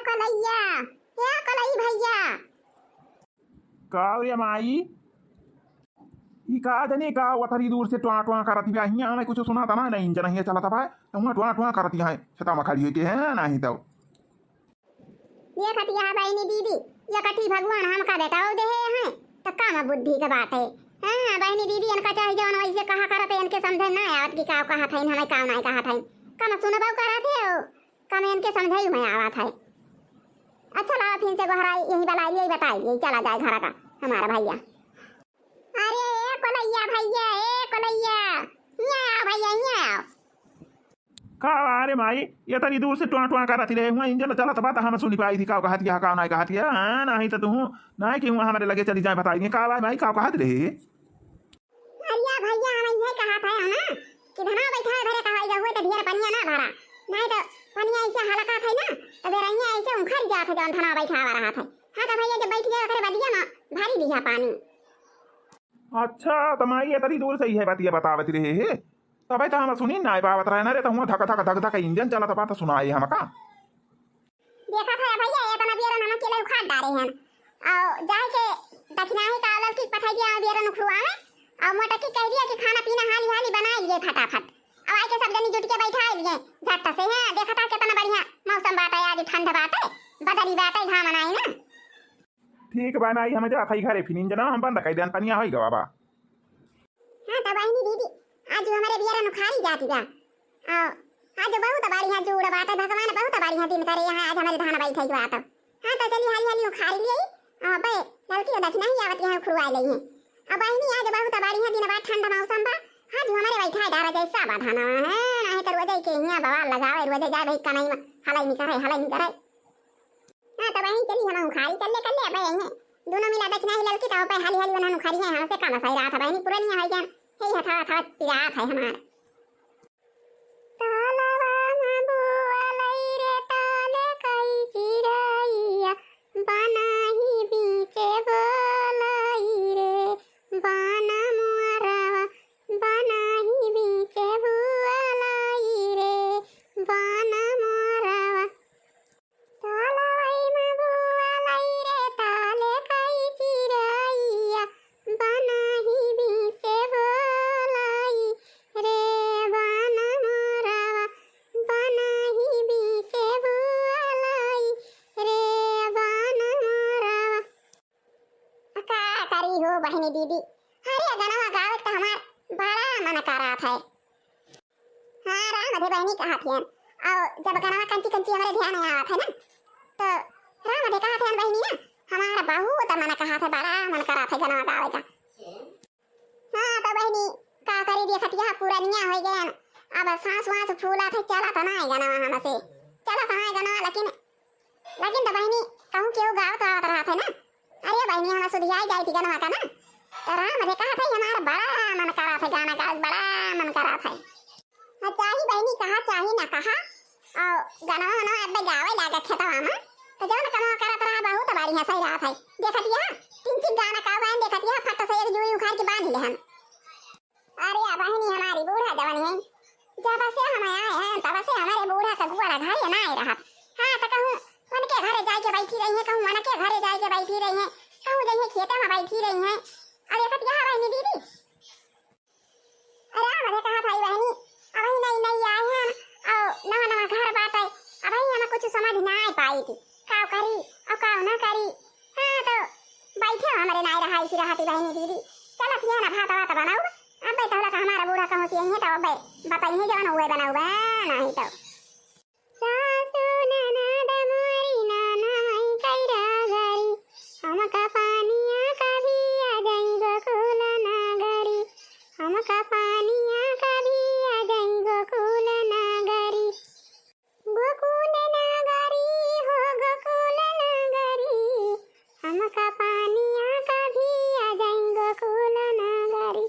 कलैया, क्या कलई भैया। का रे माई ई का जनी का वथरी दूर से टुआ टुआ करत बिया हिया हमें कुछ सुना था ना नहीं इंजन हिया चला था भाई तो हुआ टुआ टुआ करत है छता में खड़ी के है नहीं तो ये खटिया बहनी दीदी, ये कठी भगवान हम का बेटा दे हैं तो काम बुद्धि का बात है। हां बहनी दीदी इनका चाहे जवन वैसे कहा करत है इनके समझ ना आवत की का कहा था हमें काम नहीं कहा था कम सुनबो करत है कम इनके समझाई में आवत है। अच्छा ला फिर से गहरा यही बलाई यही बताई यही चला जाए घर का हमारा भैया। अरे ए कलैया भैया, ए कलैया यहाँ आओ भैया, यहाँ आओ। का अरे माई ये तरी दूर से टुआ टुआ करत रे हुआ इंजन चला था बात हम सुनी पाई थी का कहत का नहीं कहत हां नहीं तो तू नहीं कि हुआ हमारे लगे चली जाए बताई का भाई का कहत रे। अरिया भैया हम ये कहा था ना कि धना बैठा भरे कहा जा हुए तो ढेर पनिया ना भरा नहीं तो पनिया ऐसे हलका था ना तो बेरैया ऐसे उखड़ जात है जौन धना बैठा रहा था। हां तो भैया जब बैठ गया करे बदिया ना भारी दिया पानी। अच्छा तो माई ये तरी दूर से ही है बात ये बतावत रहे तब तो हम सुनी ना बात रहे ना रे तो हुआ धक धक धक धक इंजन चला था बात सुनाई हम का देखा था भैया ये तना बेरा ना केले उखाड़ डारे हैं और जाए के दक्षिणाही का अलग की पठाई दिया बेरा नुखुआ में और मोटकी कह दिया कि खाना पीना हाली हाली बना लिए फटाफट अब आके सब जनी जुट के बैठा लिए झट से है। देखा था कितना बढ़िया मौसम बात है आज ठंड बात है बदली बात है घाम बनाई ना ठीक बा नाई हमें जा खाई घरे फिर इंजन हम बंद कर देन पनिया होई गवा बा। हां तो बहनी दीदी आज हमारे बियारा नुखारी जाती जा आज बहुत बढ़िया जोड़ बात है भगवान बहुत बढ़िया दिन करे यहाँ आज हमारे धान बैठे जो आता। हां तो चली हाली हाली उखाड़ लिए बे लड़की दक्षिणा ही आवत यहाँ खुरवा ले हैं। अब बहनी आज बहुत बढ़िया दिन बाद ठंडा मौसम बा आज हमारे बैठा डारा जैसा बा धाना है नहीं तो रोजे के यहाँ बवाल लगावे रोजे जाए भाई कमाई में हलाई नहीं करे हलाई नहीं करे। हां तो बहनी चली हम उखाड़ी चले कर ले बे हैं दोनों मिला दक्षिणा ही लड़की तो पे हाली हाली उन्होंने उखाड़ी है हां से काम सही रहा था बहनी पुरानी है जान हे था पिरा था हमारा तालावा में बुआ लई रे ताले कई चिरैया बनाही बीचे बोलाई रे बाना मुअरवा बनाही बीचे बुआ लाई रे बाना मुअरवा तालावाई में बुआ लई रे ताले कई चिरैया बनाही बीचे बोलाई रे बाना मुअरवा बनाही बीचे बुआ लाई रे बाना मुअरवा। का करी हो बहनी दीदी अरे गनवा गावत तो हमार बड़ा मन करात है। हां राम दे बहनी कहा थी और जब गनवा कंची कंची हमारे ध्यान में आवत है ना तो राम दे कहा थे बहनी ना हमारा बहुत मन कहा था बड़ा मन करात है गनवा गावे का। हां तो बहनी का करी देखत यह पूरा निया हो गया अब सांस वास फूला थे चला था ना गनवा हमसे चला था गनवा लेकिन तो बहनी कहूं क्यों गावत आवत रहा था ना अरे बहनी हम सुधियाई जाई थी गनवा का ना तो राम दे कहा था हमारा बड़ा मन करा था गाना का बड़ा मन करा था। चाही बहनी कहा चाही ना कहा और गनवा ना अब गावे लागा खेतवा में तो जौन कमा करत रहा बहुत बढ़िया सही रहा था। देखत यह तीन तीन गाना का गान देखत यह फट से एक जुड़ी उखाड़ के बांध ले हम। अरे बहनी हमारी बूढ़ा जवान है जब से हम आए हैं तब से हमारे बूढ़ा का गुआरा घर ना ही रहा। हां तो कहूं उनके घरे जाके बैठी रही है कहूं उनके घरे जाके बैठी रही है कहूं जैसे खेते में बैठी रही है। अरे कत यहां बहनी दीदी अरे मैंने कहा भाई बहनी अभी नहीं आए हैं और नवा नवा घर बात है अभी हमें कुछ समझ ना आ पाई थी का करी और का ना करी। हां तो बैठे हमारे नाई रहा इसी रहती बहनी दीदी चलो फिर ना भात वात बनाओ अब तो लगा हमारा बूढ़ा कहूं से यही तो अब बताइए जवान हुए बनाओ नहीं तो सासू ननद मोरी नाना मई कैरा गरी हमका पानिया कभी आ जाई गोकुल नगरी हमका पानिया कभी आ जाई गोकुल नगरी गोकुल नगरी हो गोकुल नगरी हमका पानिया कभी आ जाई गोकुल नगरी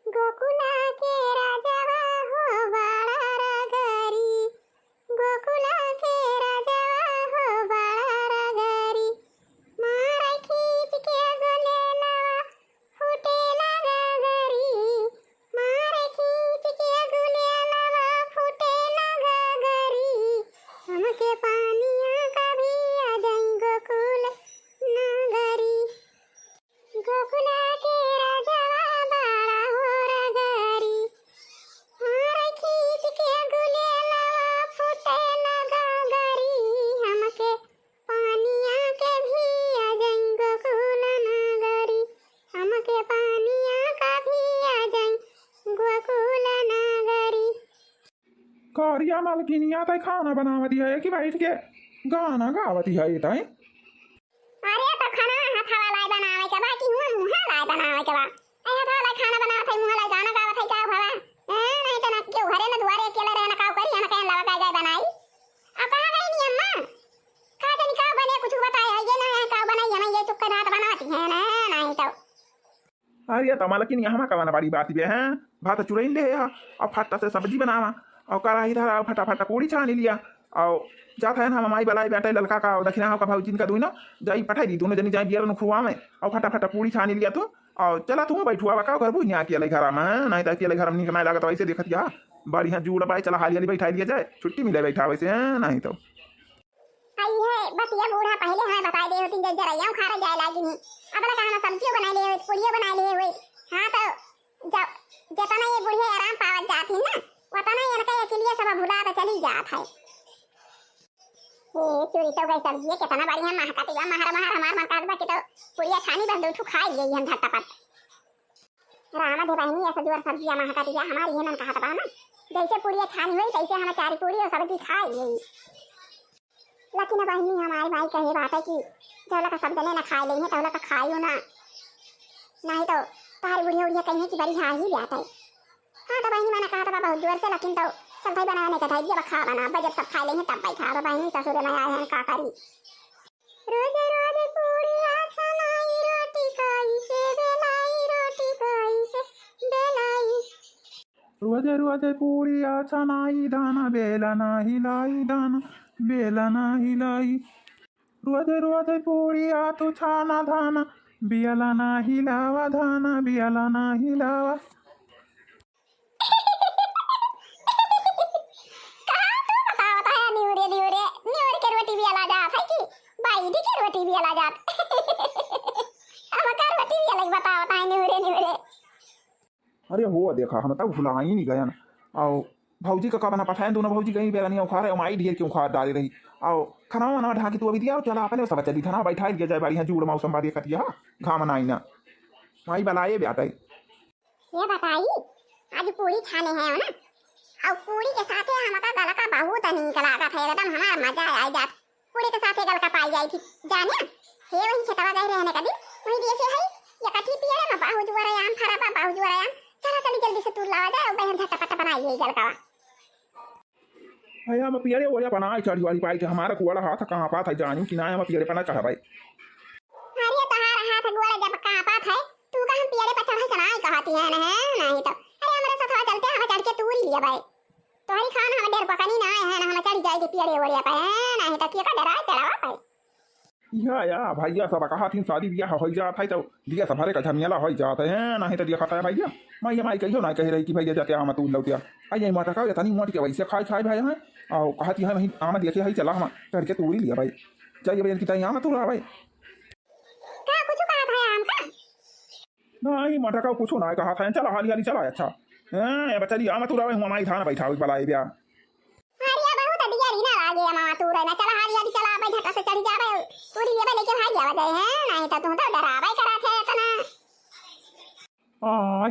गोकुला के राजावा हो बड़ा रगरी गोकुला के राजावा हो बड़ा रगरी मारा खींच के गोले लवा फूटे लगा गरी मारा खींच के गोले लवा फूटे लगा गरी हमके पानिया करिया मालकिनिया तय खाना बनावती है कि बैठ के गाना गावती है तय। अरे तो खाना हथवा लाई बनावे के बा कि हुआ मुहा लाई बनावे के बा। ए हथवा लाई खाना बनावत है मुहा लाई गाना गावत है का भवा। नहीं तो ना क्यों घरे में दुआरे अकेले रहे ना काऊ करी ना कहीं लगा जाए बनाई। अब कहां गई नी अम्मा? का जानी का बने कुछ बताए है ये ना का बनाई है ये चुप कर रात बनाती है ना नहीं तो। अरे तो मालकिनिया हमा का बना बड़ी बात बे हैं भात चुरैन ले आ और फटा से सब्जी बनावा और कढ़ाई धरा फटाफट पूरी छान लिया और जाता है ना हम माई बलाई बेटा लड़का का दक्षिणा का भाव जिनका दुई ना जाई पठाई दी दोनों जनी जाई बियर खुआ में और फटाफट पूरी छान लिया तू और चला तू बैठुआ का कर बुझ यहाँ अकेले घर में नहीं तो अकेले घर में नहीं लागत वैसे देखत या बढ़िया जूड़ पाए चला हाली हाली बैठा लिया जाए छुट्टी मिले बैठा वैसे है नहीं तो आई है बस ये बूढ़ा पहले हमें बता दे होती जरा यहाँ खारा जाए लागी नहीं अब लगा हम सब्जियों बना लिए पूड़ियों बना लिए हुए हाँ तो जब जितना ये बूढ़े आराम पावत जाती ना उतना ये इनका के लिए सब भुला तो चली जात है। ये चोरी तो गई सब्जी है कितना बढ़िया महकाती है महर महर हमार मन काट बा कि तो पूड़िया छानी बंद उठू खाई गई हम झटपट रामा दे बहनी ऐसा जोर सब्जियां महकाती है हमारी ये मन कहा था ना जैसे पूड़िया छानी हुई तैसे हम चारी पूड़ी और सब्जी खाई गई। लेकिन बहनी हमारी भाई कहे बात है कि जौला का सब जने ना खाई लेंगे तौला का खाइयो ना नहीं तो तारी बुढ़िया उड़िया कहीं की बड़ी हाँ ही जाता है। हाँ तो बहनी मैंने कहा था बहुत जोर से लेकिन तो सब भाई बनाने का था ये खा बना जब सब खा लेंगे तब भाई खा बहनी ससुर में आए हैं का करी रोज रोज पूड़िया छनाई रोटी खाई से बेलाई रोटी खाई से बेलाई रोज रोज पूड़िया छनाई दाना बेलना हिलाई दाना बेलना हिलाई रोज रोज पूड़िया तू छाना धाना बियलना हिलावा धाना बियलना हिलावा। अरे हो देखा हम तब भुला ही नहीं गया ना और भौजी का बना पठाए दोनों भौजी गई बेलनी उखाड़े और माई ढेर क्यों उखाड़ डाली रही और खाना वाना ढाकी तू अभी दिया चला अपने सब चली था बैठा दिया जाए बढ़िया जूड़ मौसम बादी कटिया घाम नाई ना माई बलाए बेटा ये बताई आज पूरी छाने हैं ना और पूरी के साथ हमारा गला का बहुत निकल आगा था एकदम हमारा मजा आ जात पूरी के साथ गल का पाई जाई थी जाने हे वही छतवा गए रहने का दिन वही जैसे है ये कठी पियरे में बाहु जुआरा आम फरा बाहु जुआरा आम चला चली जल्दी से तू लावा जाए और बहन झटपट बनाइए गल का भैया मैं पियरे वो बना चढ़ी वाली पाई थी हमारा कुआड़ा हाथ कहाँ पाता है जानी कि ना मैं पियरे पना चढ़ा भाई अरे तहार हाथ गोड़ा जब कहाँ पात है तू कहाँ पियरे पर चढ़ा चढ़ाई कहती है नहीं तो अरे हमारे साथ चलते हम चढ़ के तूल लिया भाई तुम्हारी खाना हम डेर पकनी ना है ना हम चढ़ जाएगी पियरे ओड़िया पे नहीं तो किया का डरा चढ़ावा भाई या भैया सब कहा थी शादी ब्याह हो जाता है तो दिया सब हरे का झमियाला हो जाते हैं नहीं तो दिया खाता है भैया मैं माई कहियो ना कह रही कि भैया जाते हम तू लौटिया आइए माता का तनी मोट के वैसे खाए खाए भाई हैं और कहती है वही आम देखे है चला हम चढ़ के तूड़ी लिया भाई चाहिए भैया की तई आम तू रहा भाई क्या कुछ कहा था आम का नहीं माता का पूछो ना कहा था चला हाली हाली चला अच्छा हैं बच्चा आम तू रहा हूं माई थाना बैठा वाला है ब्याह मामा तू रहना चला हाली हाली चला भाई झटा से चढ़ जा भाई पूरी ये लेके भाग जावा जाए हैं नहीं तो तू तो डरावा करा थे इतना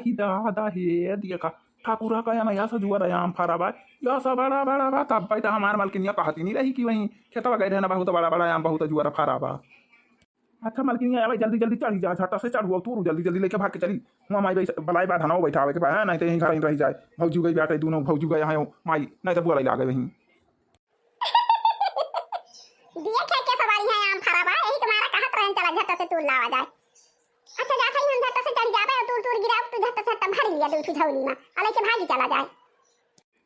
ही दादा हे दिया का ठाकुरा का या या सजुआ आम फरा बा या सब बड़ा बड़ा बा तब भाई तो हमार मालकिनिया कहती नहीं रही कि वहीं खेतवा गए रहना बहुत बड़ा बड़ा आम बहुत जुआरा फरा बा अच्छा मालकिनिया भाई जल्दी जल्दी चढ़ी जा झटा से चढ़ू तू जल्दी जल्दी लेके भाग के चली वहाँ माई बलाई बात हनाओ बैठावे के नहीं तो यहीं घर रह जाए भौजू गई बैठे दोनों भौजू गए यहाँ माई नहीं तो बुआ लागे वहीं देखे के सवारी है आम फरा बा यही तुम्हारा कहा ट्रेन चला झट से तूल लावा जाए अच्छा जाता ही हम झट से चढ़ जाबे और तूल गिरा तू झट से भर लिया दू झौली में अले के भागी चला जाए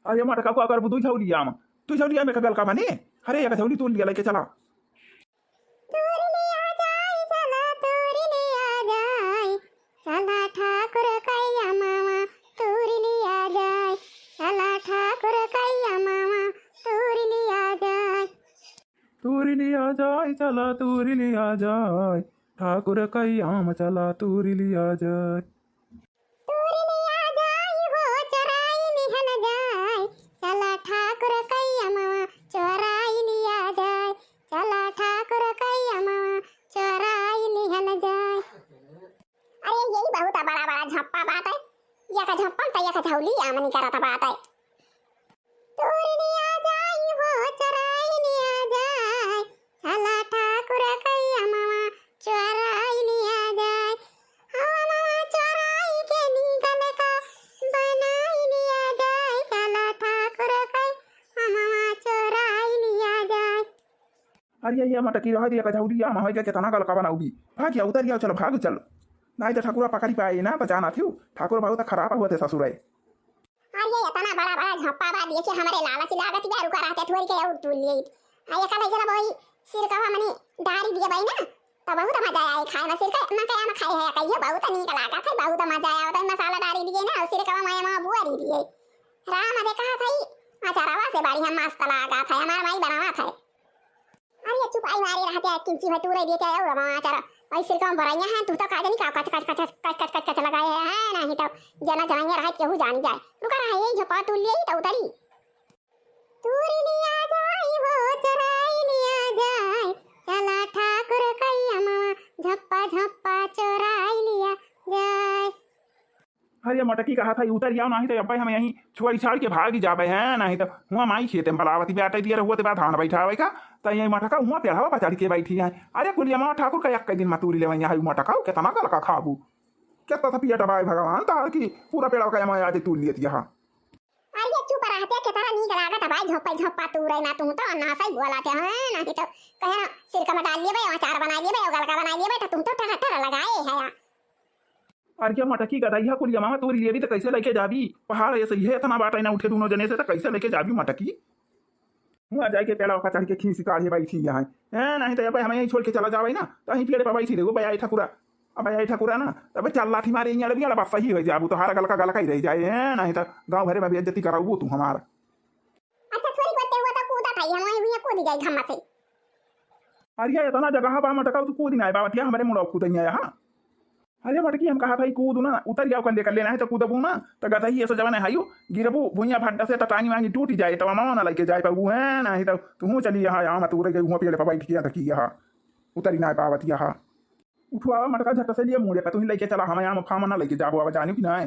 अरे मट का को अगर दू झौली आम तू झौली में कगल का बने अरे एक झौली तूल लिया लेके चला तूर ले आ जाए चला तूर ले आ जाए चला ठाकुर कैया मामा तूर ले आ जाए चला ठाकुर कैया मामा तूर ले आ जाए तूरी लिया जाए चला तूरी लिया जाए ठाकुर कई आम चला तूरी लिया जाए तूरी लिया जाए हो चराई निहन जाए चला ठाकुर कई आम चराई लिया जाए चला ठाकुर कई आम चराई निहन जाए अरे यही बहुत बड़ा बड़ा झप्पा बात है या का झप्पा तो या का झौली आमनी करता बात है तूरी अरे ये मटकी रह दिया कजौरी या महै के तना गलका बनाऊगी भाग या उतर गया चलो भाग चल नहीं तो ठाकुर पकड़ी पाए ना तो जाना थी ठाकुर बहुत खराब हुआ थे ससुर अरे इतना बड़ा बड़ा झप्पा बा दिए कि हमारे लालच लागत बा रुका रहते थोड़ी के और तुल लिए आया का जरा भाई सिर का मने डारी दिए भाई ना तो बहुत मजा आया खाए में सिर का ना क्या में खाए है कहिए बहुत नीक लागा था बहुत मजा आया तो मसाला डारी दिए ना सिर का माया बुआरी दिए राम दे कहा था अचारवा से बाड़ी हम मस्त लगा था हमारा माई बनावा था अरे चुपाई मारे रहते किंची में तूरे देते और माचार भाई सिर का भराइया हैं तू तो का जानी का कच लगाए हैं नहीं तो जना जनाइया रह केहू जान जाए रुका रहा यही झपा तुल लिए तो उतरी तूरी लिया जाई हो चराई लिया जाए चला ठाकुर कैया मामा झप्पा झप्पा चोराई लिया जाए अरे मटकी कहा था उतर जाओ नहीं तो अब हम यहीं छोड़ी छाड़ के भाग जाबे हैं नहीं तो हुआ माई खेते में बलावती बैठे दिए रहुआ बाद धान बैठा हुआ का तो यही मटका हुआ पेड़ावा पचाड़ी के बैठी है अरे कुलिया माँ ठाकुर का एक दिन मतूरी ले यहाँ मटका कितना कल का खाबू क्या था पिया टबाए भगवान तार की पूरा पेड़ा का मैं आज तूल लिए यहाँ अरे चुप रहते के तरह नीक लागत भाई झप्पा झप्पा तू रही ना तू तो ना सही बोलाते हैं नहीं तो कहे सिर का डाल लिए भाई अचार बना लिए भाई गलका बना लिए भाई तो तुम तो टहटर लगाए है अरे क्या मटकी का दैया कुलिया मामा तोरी लेवी तो कैसे लेके जाबी पहाड़ ऐसे ही है इतना बाटा ना उठे दोनों जने से तो कैसे लेके जाबी मटकी वहाँ जाके पेड़ा का चढ़ के खींच काढ़े बैठी यहाँ है नहीं तो अब हमें यहीं छोड़ के चला जावे ना तो यहीं पेड़ पर बैठी देखो भैया ठाकुरा अब भैया ठाकुरा ना तब चल लाठी मारे यहाँ भी बात सही हो जाबू तो हर गलका ही रह जाए है नहीं तो गाँव भरे में बेइज्जती कराऊ तू हमारा अच्छा थोड़ी बातें हुआ था कूदा था हम वहीं कूद गए घम्मा से अरे इतना जगह पा मटका तू कूद नहीं आए बाबा हमारे मुड़ा कूद नहीं आया हाँ अरे मटकी हम कहा था कूद ना उतर जाओ कर लेना है तो कूदबू ना तो गता ही ऐसा जमाना है गिरबू भुइया फट से तो टांगी वांगी टूट जाए तो मामा ना लेके जाए पाबू है नहीं तो तू चली यहाँ यहाँ मत उतर गई पेड़ पर बैठ किया तक यहाँ उतरी ना पावत यहाँ उठवा मटका झट से लिए मुड़े पर तू लेके चला हम यहाँ फामा ना लेके जाबो अब जानी कि ना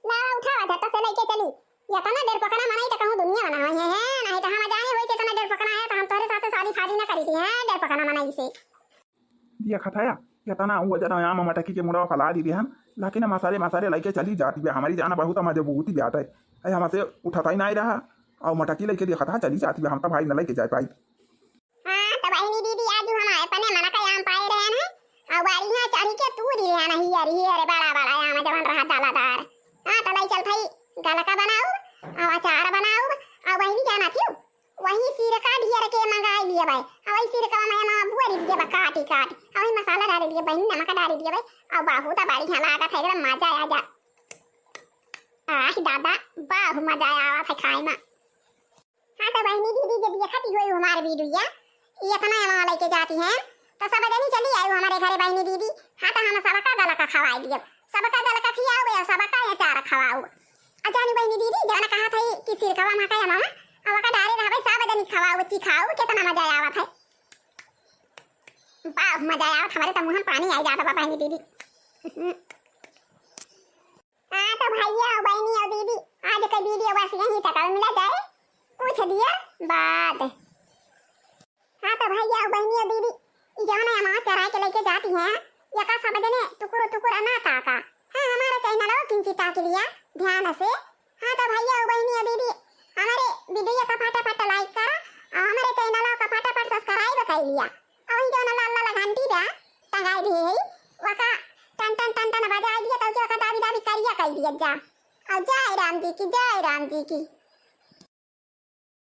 ला उठावा झट से लेके चली या तना देर पकना मनाई तो कहूं दुनिया बना है नहीं तो हम जाने होई के तना देर पकना है तो हम तोरे साथ शादी फादी ना करी थी है देर पकना मनाई से दिया खताया कहता ना वो जरा यहाँ मटकी के मुड़ा फैला दी हम लेकिन मसाले मसाले लेके चली जाती है हमारी जाना बहुत मजबूत ही ब्यात है हमसे उठाता ही नहीं रहा और मटकी लेके देखा था चली जाती है हम तो भाई न लेके जा पाई हां तो भाई दीदी आज हम अपने मन का आम पाए रहे हैं और बाड़ी यहाँ चढ़ी के तू दी है ना ही अरे बड़ा बड़ा आम जवन रहा दालादार हां तो लाई चल भाई गलका बनाओ और अचार बनाओ और वही जाना थी वही सिर का ढेर के मंगाई लिए भाई और सिर का मैं मां बुआरी दिए बा काटी और मसाला डाल दिए भाई नमक डाल दिए भाई और बाहु ता बाड़ी हला का एकदम मजा आ जा आह दादा बाहु मजा आया था खाए में हां तो बहनी दीदी जब देखती हुई हमारे वीडियो ये इतना वहां लेके जाती हैं तो सब जनी चली आई हमारे घरे बहनी दीदी हां तो हम सबका गलका खवाई दिए सबका गलका खियाओ या सबका अचार खवाओ अजानी बहनी दीदी जाना कहा था कि सिर का मां का या मामा आवका डारे रहा भाई सब जनी खवाओ ची खाओ कितना मजा आया था बाप मजा आया हमारे तो मुंह में पानी आ जाता बाबा ही दीदी हां तो भैया और बहनी और दीदी आज का वीडियो बस यहीं तक मिला जाए कुछ दिया बाद हां तो भैया और बहनी और दीदी जाना मां चराई के लेके जाती हैं या का सब जने टुकुर ना ताका हां हमारा चैनल और किंचिता के लिए ध्यान से हां तो भैया और बहनी और दीदी हमारे वीडियो का फटाफट लाइक करा और हमारे चैनल का फटाफट सब्सक्राइब कर लिया और जो ना लाल घंटी बा टंगाई दी है वका टन बजा दिया तो जो का दाबी करिया कर दिया जा और जय राम जी की